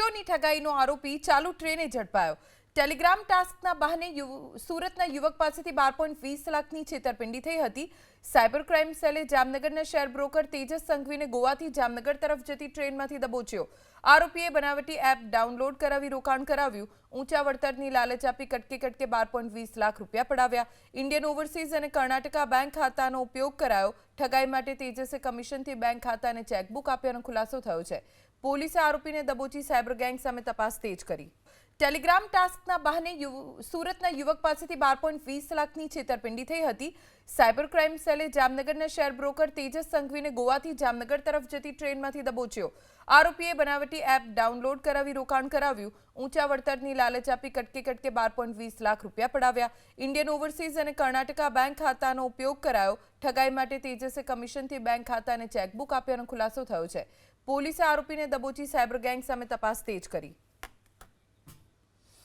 રૂપિયોની ઠગાઈનો આરોપી ચાલુ ટ્રેને ઝડપાયો। ટેલિગ્રામ ટાસ્કના બહાને સુરતના યુવક પાસેથી 12.20 લાખની છેતરપિંડી થઈ હતી। સાયબર ક્રાઇમ સેલે જામનગરના શેર બ્રોકર તેજસ સંઘવીને ગોવાથી જામનગર તરફ જતી ટ્રેનમાંથી દબોચ્યો। આરોપીએ બનાવટી એપ ડાઉનલોડ કરાવી રોકાણ કરાવ્યું। ઊંચા વળતરની લાલચ આપી કટકે કટકે 12.20 લાખ રૂપિયા પડાવ્યા। ઇન્ડિયન ઓવરસીઝ અને કર્ણાટકા બેંક ખાતાનો ઉપયોગ કરાયો। ઠગાઈ માટે તેજસે કમિશનથી બેંક ખાતાને ચેકબુક આપ્યાનો ખુલાસો થયો છે। પોલીસે આરોપીને દબોચી સાયબર ગેંગ સામે તપાસ તેજ કરી। ટેલિગ્રામ ટાસ્કના બહાને સુરતના યુવક પાસેથી 12.20 લાખની છેતરપિંડી થઈ હતી। સાયબર ક્રાઇમ સેલે જામનગરના શેર બ્રોકર તેજસ સંઘવીને ગોવાથી જામનગર તરફ જતી ટ્રેનમાંથી દબોચ્યો। આરોપીએ બનાવટી એપ ડાઉનલોડ કરાવી રોકાણ કરાવ્યું। ઊંચા વળતરની લાલચ આપી કટકે કટકે 12.20 લાખ રૂપિયા પડાવ્યા। ઇન્ડિયન ઓવરસીઝ અને કર્ણાટકા બેંક ખાતાનો ઉપયોગ કરાયો। ઠગાઈ માટે તેજસે કમિશનથી બેંક ખાતાને ચેકબુક આપ્યાનો ખુલાસો થયો છે। પોલીસે આરોપીને દબોચી સાયબર ગેંગ સામે તપાસ તેજ કરી।